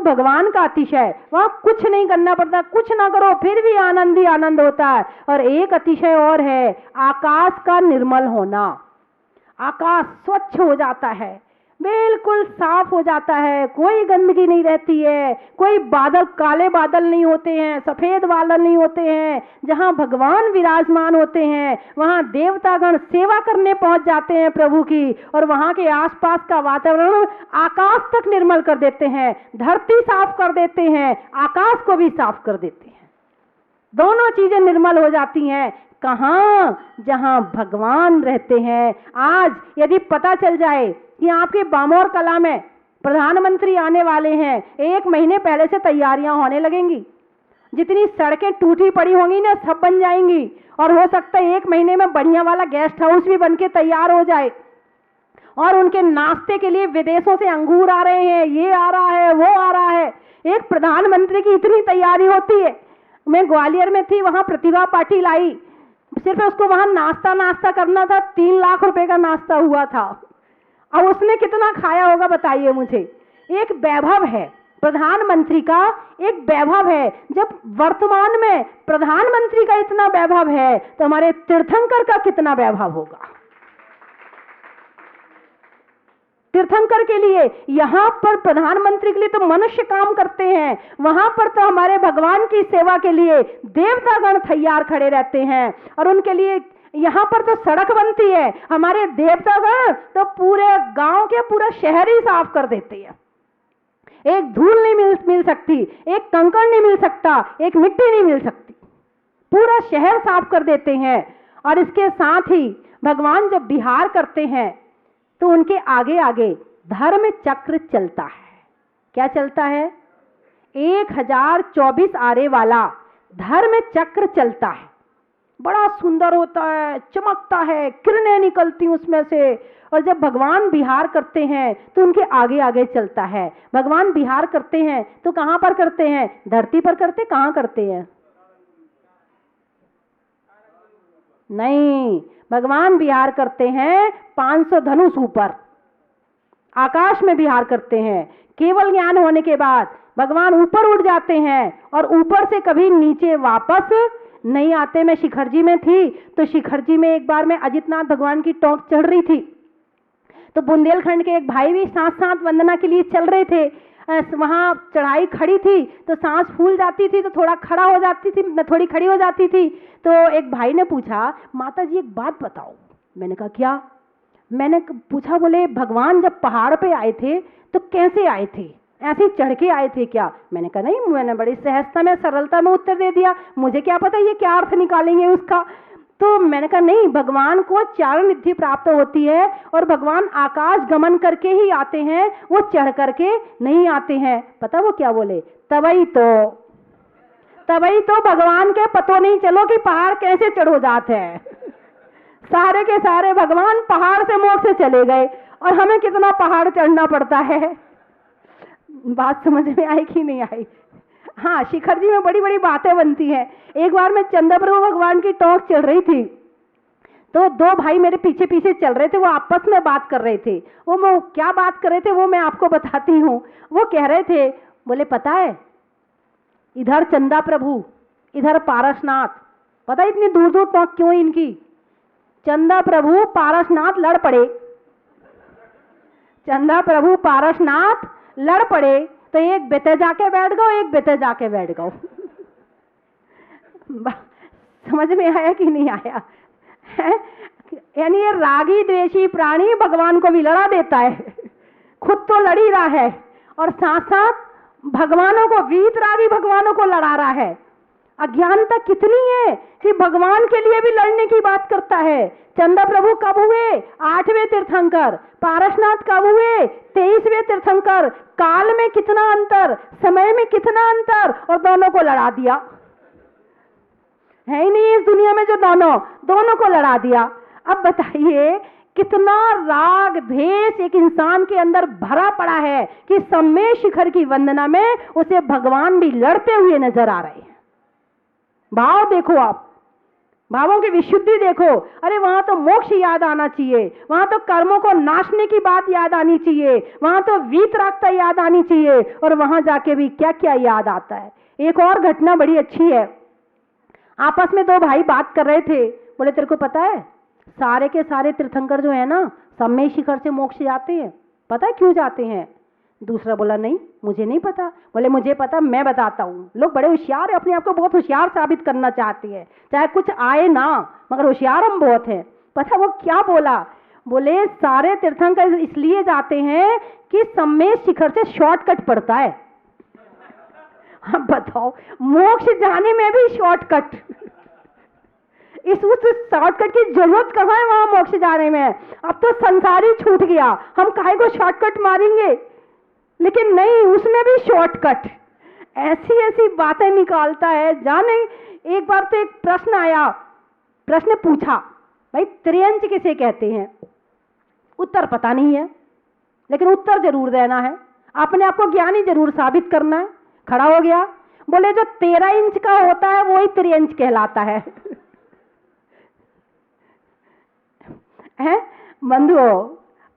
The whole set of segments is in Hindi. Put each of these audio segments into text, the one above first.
भगवान का अतिशय, वहां कुछ नहीं करना पड़ता, कुछ ना करो फिर भी आनंद ही आनंद होता है। और एक अतिशय और है, आकाश का निर्मल होना। आकाश स्वच्छ हो जाता है, बिल्कुल साफ हो जाता है, कोई गंदगी नहीं रहती है, कोई बादल, काले बादल नहीं होते हैं, सफेद बादल नहीं होते हैं। जहां भगवान विराजमान होते हैं वहां देवतागण सेवा करने पहुंच जाते हैं प्रभु की, और वहां के आसपास का वातावरण आकाश तक निर्मल कर देते हैं, धरती साफ कर देते हैं, आकाश को भी साफ कर देते हैं। दोनों चीजें निर्मल हो जाती हैं। कहां? जहां भगवान रहते हैं। आज यदि पता चल जाए कि आपके बामोर कला में प्रधानमंत्री आने वाले हैं, 1 महीने पहले से तैयारियां होने लगेंगी। जितनी सड़कें टूटी पड़ी होंगी ना, सब बन जाएंगी, और हो सकता है 1 महीने में बढ़िया वाला गेस्ट हाउस भी बनके तैयार हो जाए। और उनके नाश्ते के लिए विदेशों से अंगूर आ रहे हैं, ये आ रहा है, वो आ रहा है। एक प्रधानमंत्री की इतनी तैयारी होती है। मैं ग्वालियर में थी, वहां प्रतिभा पाटिल आई, सिर्फ उसको वहां नाश्ता करना था, 3 लाख रुपए का नाश्ता हुआ था। अब उसने कितना खाया होगा बताइए मुझे। एक वैभव है प्रधानमंत्री का, एक वैभव है। जब वर्तमान में प्रधानमंत्री का इतना वैभव है तो हमारे तीर्थंकर का कितना वैभव होगा। तीर्थंकर के लिए, यहां पर प्रधानमंत्री के लिए तो मनुष्य काम करते हैं, वहां पर तो हमारे भगवान की सेवा के लिए देवतागण तैयार खड़े रहते हैं। और उनके लिए यहां पर तो सड़क बनती है, हमारे देवतागण तो पूरे गांव के पूरा शहर ही साफ कर देते हैं। एक धूल नहीं मिल सकती, एक कंकड़ नहीं मिल सकता, एक मिट्टी नहीं मिल सकती, पूरा शहर साफ कर देते हैं। और इसके साथ ही भगवान जब विहार करते हैं तो उनके आगे आगे धर्म चक्र चलता है। क्या चलता है? 1024 आरे वाला धर्म चक्र चलता है। बड़ा सुंदर होता है, चमकता है, किरणें निकलती उसमें से। और जब भगवान विहार करते हैं तो उनके आगे आगे चलता है। भगवान विहार करते हैं तो कहां पर करते हैं? धरती पर करते, कहां करते हैं? नहीं, भगवान विहार करते हैं 500 धनुष ऊपर, आकाश में विहार करते हैं। केवल ज्ञान होने के बाद भगवान ऊपर उड़ जाते हैं और ऊपर से कभी नीचे वापस नहीं आते। मैं शिखर जी में थी तो शिखर जी में एक बार मैं अजितनाथ भगवान की टोंक चढ़ रही थी, तो बुंदेलखंड के एक भाई भी साथ साथ वंदना के लिए चल रहे थे। वहां चढ़ाई खड़ी थी तो सांस फूल जाती थी, तो थोड़ा खड़ा हो जाती थी, मैं थोड़ी खड़ी हो जाती थी। तो एक भाई ने पूछा, माता जी एक बात बताओ। मैंने कहा क्या? मैंने पूछा, बोले भगवान जब पहाड़ पे आए थे तो कैसे आए थे, ऐसे ही चढ़ के आए थे क्या? मैंने कहा नहीं, मैंने बड़ी सहजता में, सरलता में उत्तर दे दिया, मुझे क्या पता ये क्या अर्थ निकालेंगे उसका। तो मैंने कहा नहीं, भगवान को चारण निधि प्राप्त होती है और भगवान आकाश गमन करके ही आते हैं, वो चढ़ करके नहीं आते हैं। पता वो क्या बोले? तबई तो भगवान के पतो नहीं चलो कि पहाड़ कैसे चढ़ हो जाते हैं। सारे के सारे भगवान पहाड़ से मोक्ष से चले गए और हमें कितना पहाड़ चढ़ना पड़ता है। बात समझ में आई कि नहीं आई? हाँ, शिखर जी में बड़ी बड़ी बातें बनती हैं। एक बार मैं चंद्रप्रभु भगवान की टोंक चढ़ रही थी तो 2 भाई मेरे पीछे पीछे चल रहे थे, वो आपस में बात कर रहे थे। वो क्या बात कर रहे थे वो मैं आपको बताती हूँ। वो कह रहे थे, बोले पता है इधर चंदा प्रभु, इधर पारसनाथ, पता है इतनी दूर दूर टोंक क्यों इनकी? चंदा प्रभु पारसनाथ लड़ पड़े, चंदा प्रभु पारसनाथ लड़ पड़े, तो एक बेटे जाके बैठ गो, एक बेटे जाके बैठ गो। समझ में आया कि नहीं आया? यानी ये रागी द्वेषी प्राणी भगवान को भी लड़ा देता है, खुद तो लड़ ही रहा है और साथ साथ भगवानों को, वीतरागी भगवानों को लड़ा रहा है। अज्ञानता कितनी है कि भगवान के लिए भी लड़ने की बात करता है। चंदा प्रभु कब हुए? 8वें तीर्थंकर। पारसनाथ कब हुए? 23वें तीर्थंकर। काल में कितना अंतर, समय में कितना अंतर, और दोनों को लड़ा दिया। है ही नहीं इस दुनिया में जो दोनों को लड़ा दिया। अब बताइए कितना राग द्वेष एक इंसान के अंदर भरा पड़ा है कि सम्मेय शिखर की वंदना में उसे भगवान भी लड़ते हुए नजर आ रहे हैं। भाव देखो आप, भावों की विशुद्धि देखो, अरे वहां तो मोक्ष याद आना चाहिए, वहां तो कर्मों को नाशने की बात याद आनी चाहिए, वहां तो वीतरागता याद आनी चाहिए, और वहां जाके भी क्या क्या याद आता है। एक और घटना बड़ी अच्छी है। आपस में दो भाई बात कर रहे थे, बोले तेरे को पता है सारे के सारे तीर्थंकर जो है ना सम्मेद शिखर से मोक्ष जाते हैं, पता है क्यों जाते हैं? दूसरा बोला नहीं मुझे नहीं पता। बोले मुझे पता, मैं बताता हूँ। लोग बड़े होशियार है, अपने आप को बहुत होशियार साबित करना चाहते हैं, चाहे कुछ आए ना, मगर होशियार हम बहुत हैं। पता वो क्या बोला? बोले सारे तीर्थंकर इसलिए जाते हैं कि सम्मेद शिखर से शॉर्टकट पड़ता है। अब बताओ, मोक्ष जाने में भी शॉर्टकट, इस उस शॉर्टकट की जरूरत कहाँ है वहां मोक्ष जाने में? अब तो संसार ही छूट गया, हम काहे को शॉर्टकट मारेंगे? लेकिन नहीं, उसमें भी शॉर्टकट, ऐसी ऐसी बातें निकालता है जाने। एक बार तो एक प्रश्न आया, प्रश्न पूछा, भाई त्रियंच किसे कहते हैं? उत्तर पता नहीं है, लेकिन उत्तर जरूर देना है, अपने आप को ज्ञानी जरूर साबित करना है। खड़ा हो गया, बोले जो 13 इंच का होता है वही त्रियंच कहलाता है। बंधुओं,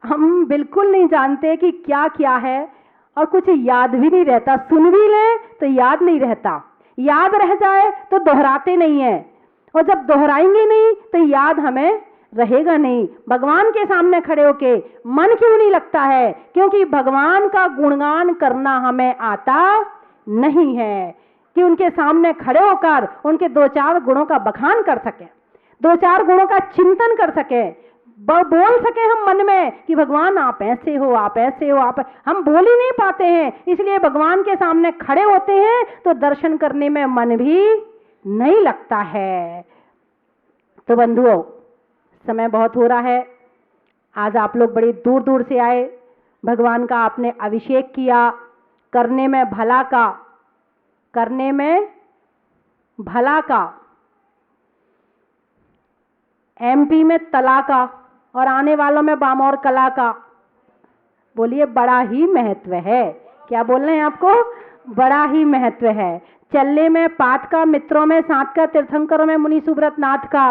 हम बिल्कुल नहीं जानते कि क्या क्या है, और कुछ याद भी नहीं रहता। सुन भी लें तो याद नहीं रहता, याद रह जाए तो दोहराते नहीं है, और जब दोहराएंगे नहीं तो याद हमें रहेगा नहीं। भगवान के सामने खड़े होके मन क्यों नहीं लगता है? क्योंकि भगवान का गुणगान करना हमें आता नहीं है, कि उनके सामने खड़े होकर उनके 2-4 गुणों का बखान कर सके, 2-4 गुणों का चिंतन कर सके, बोल सके हम मन में कि भगवान आप ऐसे हो, आप ऐसे हो, आप। हम बोल ही नहीं पाते हैं, इसलिए भगवान के सामने खड़े होते हैं तो दर्शन करने में मन भी नहीं लगता है। तो बंधुओं, समय बहुत हो रहा है, आज आप लोग बड़ी दूर दूर से आए, भगवान का आपने अभिषेक किया, करने में भला का, करने में भला का, एमपी में तला का, और आने वालों में बामौर कला का। बोलिए बड़ा ही महत्व है। क्या बोल रहे हैं आपको? बड़ा ही महत्व है। चलने में पात का, मित्रों में साथ का, तीर्थंकरों में मुनि सुब्रत नाथ का,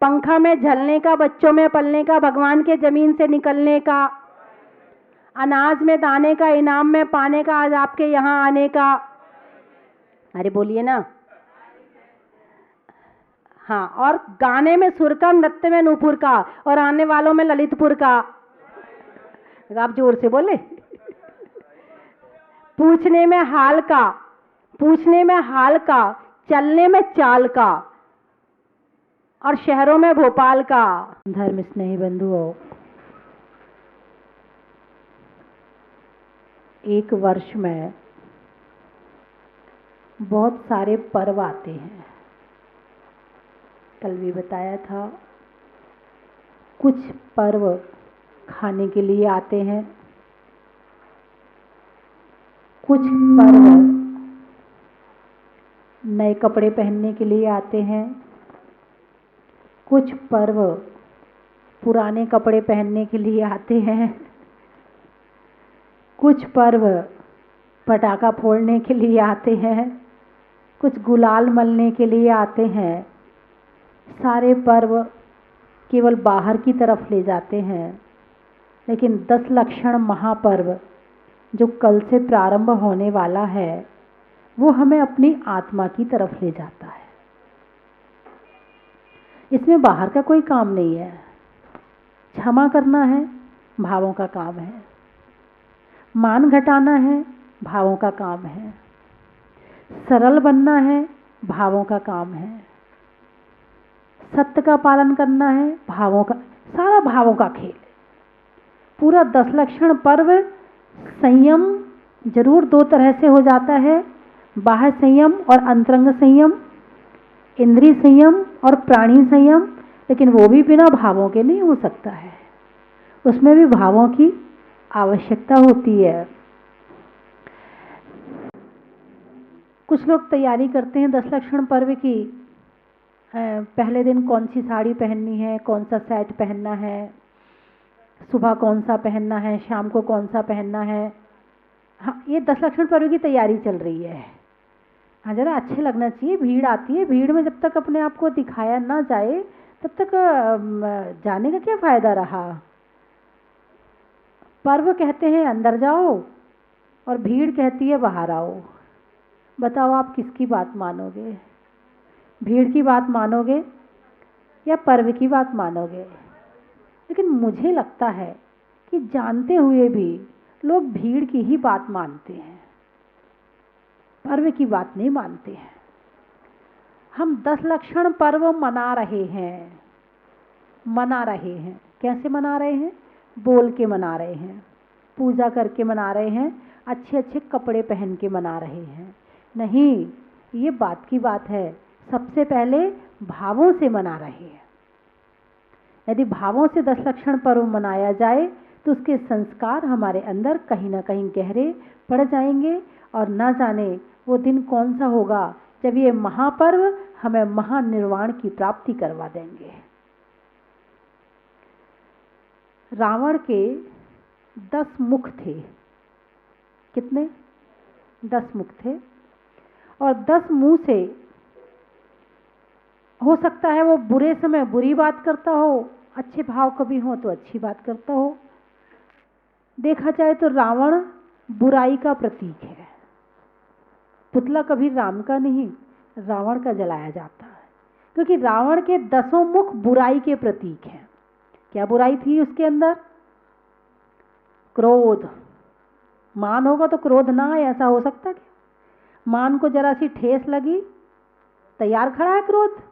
पंखा में झलने का, बच्चों में पलने का, भगवान के जमीन से निकलने का, अनाज में दाने का, इनाम में पाने का, आज आपके यहाँ आने का। अरे बोलिए ना। हाँ, और गाने में सुर का, नृत्य में नूपुर का, और आने वालों में ललितपुर का। आप जोर से बोले। पूछने में हाल का, पूछने में हाल का, चलने में चाल का, और शहरों में भोपाल का। धर्म स्नेही बंधुओं, एक वर्ष में बहुत सारे पर्व आते हैं। कल भी बताया था, कुछ पर्व खाने के लिए आते हैं, कुछ पर्व नए कपड़े पहनने के लिए आते हैं, कुछ पर्व पुराने कपड़े पहनने के लिए आते हैं, कुछ पर्व पटाखा फोड़ने के लिए आते हैं, कुछ गुलाल मलने के लिए आते हैं। सारे पर्व केवल बाहर की तरफ ले जाते हैं, लेकिन 10 लक्षण महापर्व जो कल से प्रारंभ होने वाला है, वो हमें अपनी आत्मा की तरफ ले जाता है। इसमें बाहर का कोई काम नहीं है। क्षमा करना है, भावों का काम है। मान घटाना है, भावों का काम है। सरल बनना है, भावों का काम है। सत्य का पालन करना है, भावों का, सारा भावों का खेल। पूरा 10 लक्षण पर्व संयम जरूर 2 तरह से हो जाता है, बाह्य संयम और अंतरंग संयम, इंद्रिय संयम और प्राणी संयम, लेकिन वो भी बिना भावों के नहीं हो सकता है, उसमें भी भावों की आवश्यकता होती है। कुछ लोग तैयारी करते हैं 10 लक्षण पर्व की, पहले दिन कौन सी साड़ी पहननी है, कौन सा सेट पहनना है, सुबह कौन सा पहनना है, शाम को कौन सा पहनना है। हाँ, ये 10 लक्षण पर्व की तैयारी चल रही है। हाँ, जरा अच्छे लगना चाहिए। भीड़ आती है, भीड़ में जब तक अपने आप को दिखाया ना जाए तब तक जाने का क्या फायदा रहा। पर्व कहते हैं अंदर जाओ और भीड़ कहती है बाहर आओ। बताओ आप किसकी बात मानोगे? भीड़ की बात मानोगे या पर्व की बात मानोगे? लेकिन मुझे लगता है कि जानते हुए भी लोग भीड़ की ही बात मानते हैं, पर्व की बात नहीं मानते हैं। हम 10 लक्षण पर्व मना रहे हैं, मना रहे हैं। कैसे मना रहे हैं? बोल के मना रहे हैं, पूजा करके मना रहे हैं, अच्छे अच्छे कपड़े पहन के मना रहे हैं। नहीं, ये बात की बात है। सबसे पहले भावों से मना रहे हैं। यदि भावों से 10 लक्षण पर्व मनाया जाए तो उसके संस्कार हमारे अंदर कहीं ना कहीं गहरे पड़ जाएंगे और न जाने वो दिन कौन सा होगा जब ये महापर्व हमें महानिर्वाण की प्राप्ति करवा देंगे। रावण के 10 मुख थे। कितने? 10 मुख थे। और 10 मुंह से हो सकता है वो बुरे समय बुरी बात करता हो, अच्छे भाव कभी हो तो अच्छी बात करता हो। देखा जाए तो रावण बुराई का प्रतीक है। पुतला कभी राम का नहीं, रावण का जलाया जाता है, क्योंकि रावण के 10 मुख बुराई के प्रतीक हैं। क्या बुराई थी उसके अंदर? क्रोध। मान होगा तो क्रोध ना आए, ऐसा हो सकता क्या? मान को जरा सी ठेस लगी, तैयार खड़ा है क्रोध।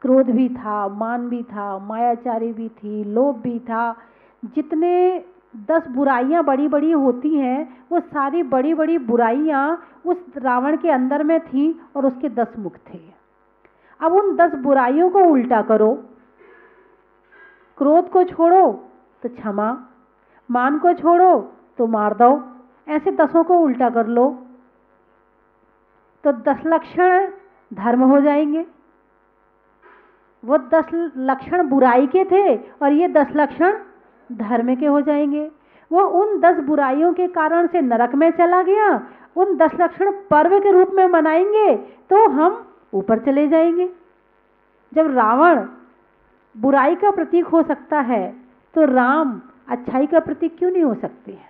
क्रोध भी था, मान भी था, मायाचारी भी थी, लोभ भी था। जितने 10 बुराइयां बड़ी बड़ी होती हैं वो सारी बड़ी बड़ी बुराइयां उस रावण के अंदर में थी और उसके 10 मुख थे। अब उन 10 बुराइयों को उल्टा करो। क्रोध को छोड़ो तो क्षमा, मान को छोड़ो तो मार दो, ऐसे 10 को उल्टा कर लो तो 10 लक्षण धर्म हो जाएंगे। वो 10 लक्षण बुराई के थे और ये 10 लक्षण धर्म के हो जाएंगे। वो उन 10 बुराइयों के कारण से नरक में चला गया, उन 10 लक्षण पर्व के रूप में मनाएंगे तो हम ऊपर चले जाएंगे। जब रावण बुराई का प्रतीक हो सकता है तो राम अच्छाई का प्रतीक क्यों नहीं हो सकते हैं?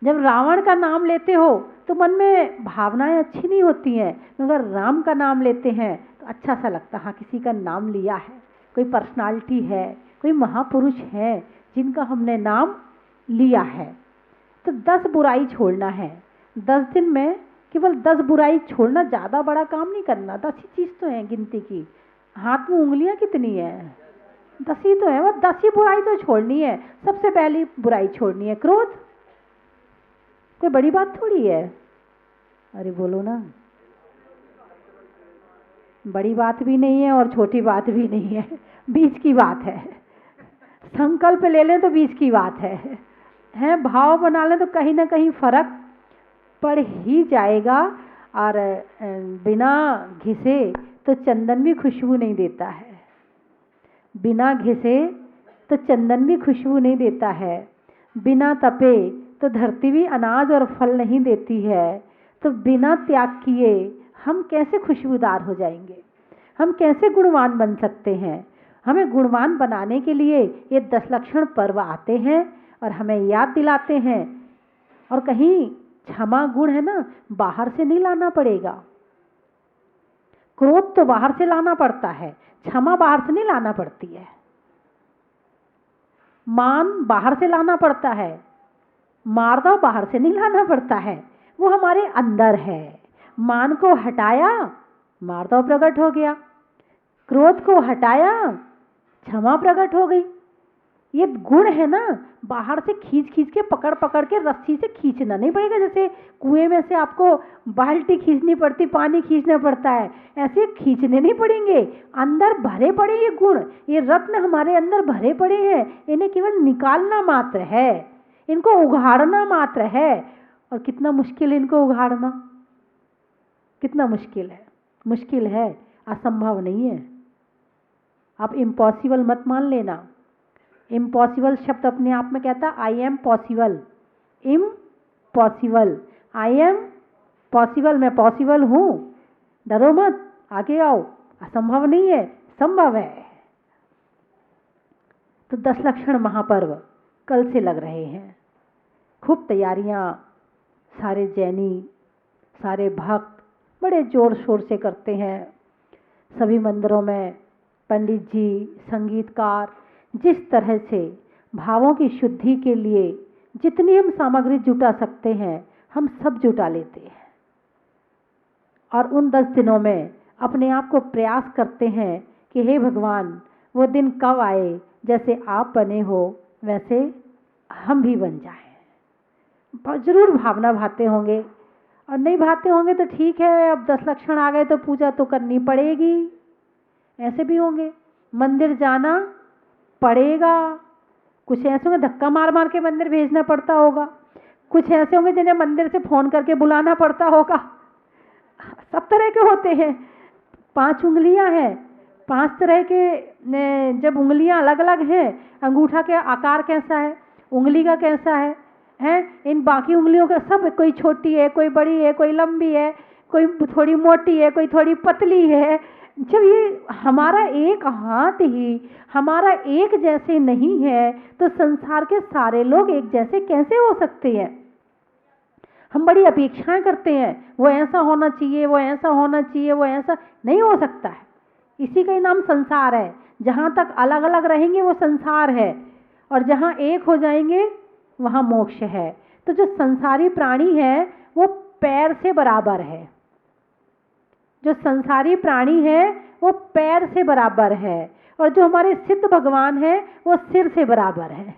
जब रावण का नाम लेते हो तो मन में भावनाएं अच्छी नहीं होती हैं, मगर राम का नाम लेते हैं तो अच्छा सा लगता है। हाँ, किसी का नाम लिया है, कोई पर्सनालिटी है, कोई महापुरुष है जिनका हमने नाम लिया है। तो 10 बुराई छोड़ना है। 10 दिन में केवल 10 बुराई छोड़ना, ज़्यादा बड़ा काम नहीं करना। 10 ही चीज़ तो है गिनती की, हाथ में उंगलियां कितनी है? 10 ही तो है। वो 10 ही बुराई तो छोड़नी है। सबसे पहली बुराई छोड़नी है क्रोध। कोई बड़ी बात थोड़ी है। अरे बोलो ना। बड़ी बात भी नहीं है और छोटी बात भी नहीं है, बीच की बात है। संकल्प ले लें तो बीच की बात है। भाव बना लें तो कहीं ना कहीं फर्क पड़ ही जाएगा। और बिना घिसे तो चंदन भी खुशबू नहीं देता है। बिना घिसे तो चंदन भी खुशबू नहीं देता है। बिना तपे तो धरती भी अनाज और फल नहीं देती है। तो बिना त्याग किए हम कैसे खुशबूदार हो जाएंगे? हम कैसे गुणवान बन सकते हैं? हमें गुणवान बनाने के लिए ये 10 लक्षण पर्व आते हैं और हमें याद दिलाते हैं। और कहीं क्षमा गुण है ना, बाहर से नहीं लाना पड़ेगा। क्रोध तो बाहर से लाना पड़ता है, क्षमा बाहर से नहीं लाना पड़ती है। मान बाहर से लाना पड़ता है, मारदाव बाहर से नहीं लाना पड़ता है, वो हमारे अंदर है। मान को हटाया, मारदाव प्रकट हो गया। क्रोध को हटाया, क्षमा प्रकट हो गई। ये गुण है ना, बाहर से खींच खींच के पकड़ पकड़ के रस्सी से खींचना नहीं पड़ेगा। जैसे कुएं में से आपको बाल्टी खींचनी पड़ती, पानी खींचना पड़ता है, ऐसे खींचने नहीं पड़ेंगे। अंदर भरे पड़े ये गुण, ये रत्न हमारे अंदर भरे पड़े हैं। इन्हें केवल निकालना मात्र है, इनको उघाड़ना मात्र है। और कितना मुश्किल है इनको उघाड़ना, कितना मुश्किल है। मुश्किल है, असंभव नहीं है। आप इम्पॉसिबल मत मान लेना। इम्पॉसिबल शब्द अपने आप में कहता है I am possible. Impossible, I am possible, मैं पॉसिबल हूँ, डरो मत, आगे आओ, असंभव नहीं है, संभव है। तो 10 लक्षण महापर्व कल से लग रहे हैं। खूब तैयारियां सारे जैनी, सारे भक्त बड़े जोर शोर से करते हैं। सभी मंदिरों में पंडित जी, संगीतकार जिस तरह से भावों की शुद्धि के लिए जितनी हम सामग्री जुटा सकते हैं, हम सब जुटा लेते हैं और उन 10 दिनों में अपने आप को प्रयास करते हैं कि हे भगवान, वो दिन कब आए जैसे आप बने हो वैसे हम भी बन जाएं। जरूर भावना भाते होंगे, और नहीं भाते होंगे तो ठीक है, अब 10 लक्षण आ गए तो पूजा तो करनी पड़ेगी, ऐसे भी होंगे। मंदिर जाना पड़ेगा, कुछ ऐसे होंगे धक्का मार मार के मंदिर भेजना पड़ता होगा, कुछ ऐसे होंगे जिन्हें मंदिर से फोन करके बुलाना पड़ता होगा। सब तरह के होते हैं। 5 उंगलियां हैं, 5 तरह के, जब उंगलियां अलग अलग हैं, अंगूठा के आकार कैसा है, उंगली का कैसा है, इन बाकी उंगलियों का सब, कोई छोटी है, कोई बड़ी है, कोई लंबी है, कोई थोड़ी मोटी है, कोई थोड़ी पतली है। जब ये हमारा एक हाथ ही हमारा एक जैसे नहीं है तो संसार के सारे लोग एक जैसे कैसे हो सकते हैं? हम बड़ी अपेक्षाएं करते हैं, वो ऐसा होना चाहिए, वो ऐसा होना चाहिए, वो ऐसा नहीं हो सकता है। इसी का ही नाम संसार है। जहाँ तक अलग अलग रहेंगे वो संसार है, और जहाँ एक हो जाएंगे वहाँ मोक्ष है। तो जो संसारी प्राणी है वो पैर से बराबर है, जो संसारी प्राणी है वो पैर से बराबर है, और जो हमारे सिद्ध भगवान है वो सिर से बराबर है।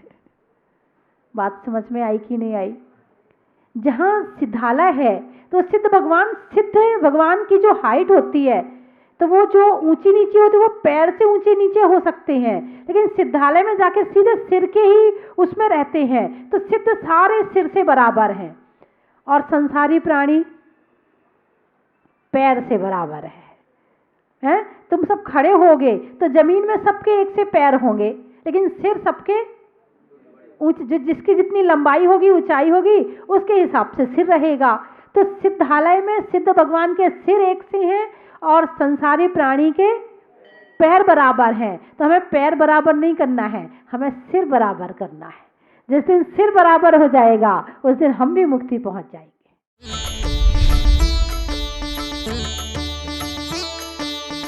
बात समझ में आई कि नहीं आई? जहाँ सिद्धालय है तो सिद्ध भगवान, सिद्ध भगवान की जो हाइट होती है तो वो जो ऊंची नीची होती है वो पैर से ऊंचे नीचे हो सकते हैं, लेकिन सिद्धालय में जाके सीधे सिर के ही उसमें रहते हैं, तो सिद्ध सारे सिर से बराबर हैं, और संसारी प्राणी पैर से बराबर है? तुम सब खड़े होगे तो जमीन में सबके एक से पैर होंगे, लेकिन सिर सबके जिसकी जितनी लंबाई होगी, ऊंचाई होगी, उसके हिसाब से सिर रहेगा। तो सिद्धालय में सिद्ध भगवान के सिर एक से हैं और संसारी प्राणी के पैर बराबर हैं। तो हमें पैर बराबर नहीं करना है, हमें सिर बराबर करना है। जिस दिन सिर बराबर हो जाएगा उस दिन हम भी मुक्ति पहुंच जाएंगे।